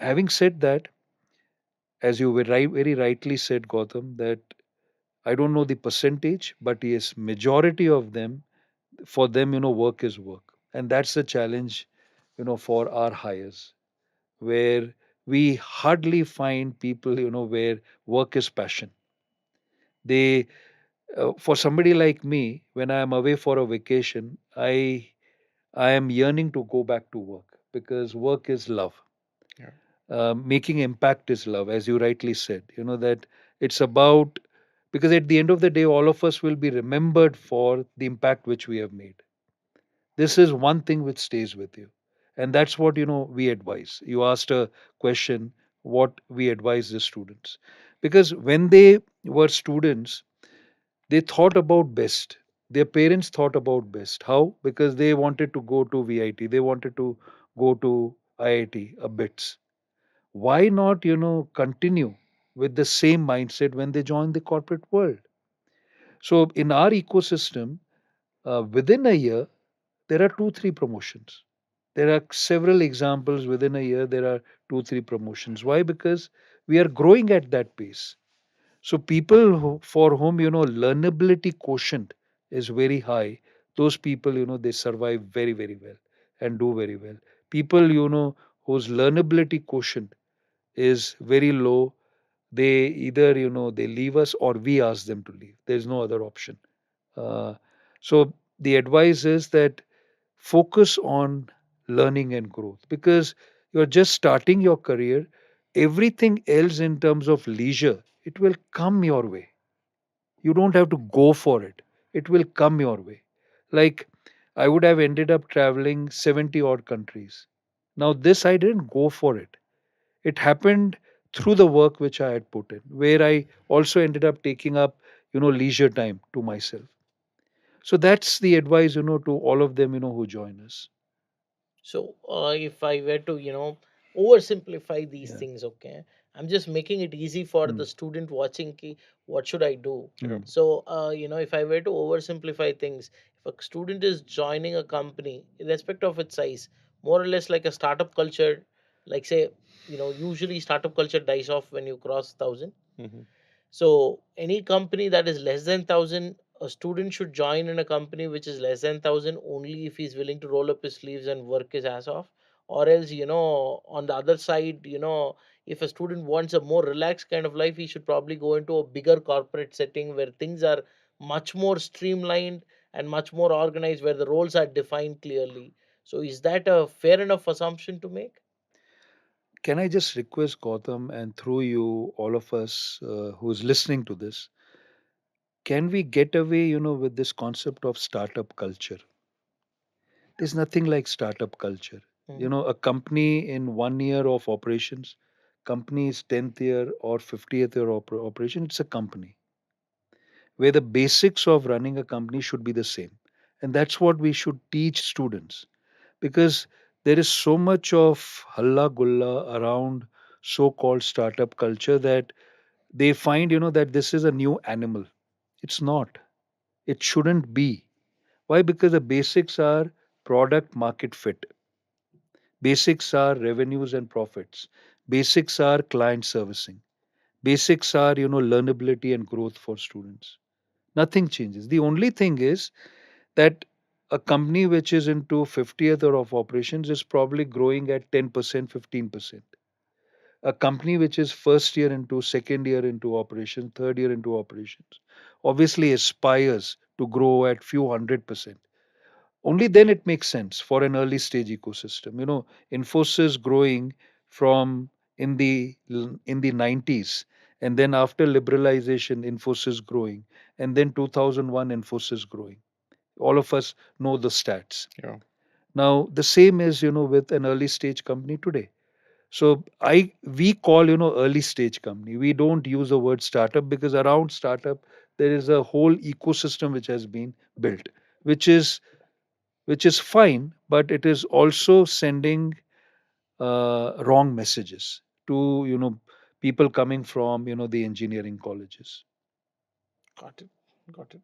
Having said that, as you very rightly said, Gautam, that I don't know the percentage, but yes, majority of them, for them, work is work. And that's the challenge, for our hires, where we hardly find people, where work is passion. They, for somebody like me, when I am away for a vacation, I am yearning to go back to work because work is love. Yeah. Making impact is love, as you rightly said. That it's about, because at the end of the day, all of us will be remembered for the impact which we have made. This is one thing which stays with you. And that's what, we advise. You asked a question, what we advise the students. Because when they were students, they thought about best. Their parents thought about best. How? Because they wanted to go to VIT, they wanted to go to IIT, a bits. Why not, continue with the same mindset when they join the corporate world? So in our ecosystem, within a year, there are two, three promotions. There are several examples within a year, there are two, three promotions. Why? Because we are growing at that pace. So people for whom, learnability quotient is very high, those people, they survive very, very well and do very well. People, whose learnability quotient is very low, they either, they leave us or we ask them to leave. There's no other option. uh, so the advice is that focus on learning and growth, because you're just starting your career. Everything else in terms of leisure, it will come your way. You don't have to go for it, it will come your way. Like, I would have ended up traveling 70 odd countries. Now this, I didn't go for it. It happened through the work which I had put in, where I also ended up taking up, leisure time to myself. So that's the advice, to all of them, who join us. So, if I were to, oversimplify these Yeah. things, okay, I'm just making it easy for Mm. the student watching. Ki, what should I do? Yeah. Mm. So, if I were to oversimplify things, if a student is joining a company, irrespective of its size, more or less like a startup culture, like say, usually startup culture dies off when you cross 1,000. Hmm. So any company that is less than 1,000, a student should join in a company which is less than 1,000 only if he's willing to roll up his sleeves and work his ass off. Or else, on the other side, if a student wants a more relaxed kind of life, he should probably go into a bigger corporate setting where things are much more streamlined and much more organized, where the roles are defined clearly. So is that a fair enough assumption to make? Can I just request Gautam, and through you, all of us who's listening to this, can we get away, with this concept of startup culture? There's nothing like startup culture. Mhm. A company in 1 year of operations, company's 10th year or 50th year operation, it's a company where the basics of running a company should be the same. And that's what we should teach students, because there is so much of halla gulla around so called startup culture that they find, that this is a new animal. It's not. It shouldn't be. Why? Because the basics are product market fit, basics are revenues and profits, basics are client servicing, basics are, learnability and growth for students. Nothing changes. The only thing is that a company which is into 50th year of operations is probably growing at 10%, 15%. A company which is first year into, second year into operation, third year into operations, obviously aspires to grow at few 100%. Only then it makes sense for an early stage ecosystem. Infosys growing from in the 90s, and then after liberalization, Infosys growing, and then 2001, Infosys growing. All of us know the stats. Yeah. Now the same is, with an early stage company today. So we call, early stage company. We don't use the word startup, because around startup there is a whole ecosystem which has been built, which is fine, but it is also sending wrong messages to, people coming from, the engineering colleges. Got it. Got it.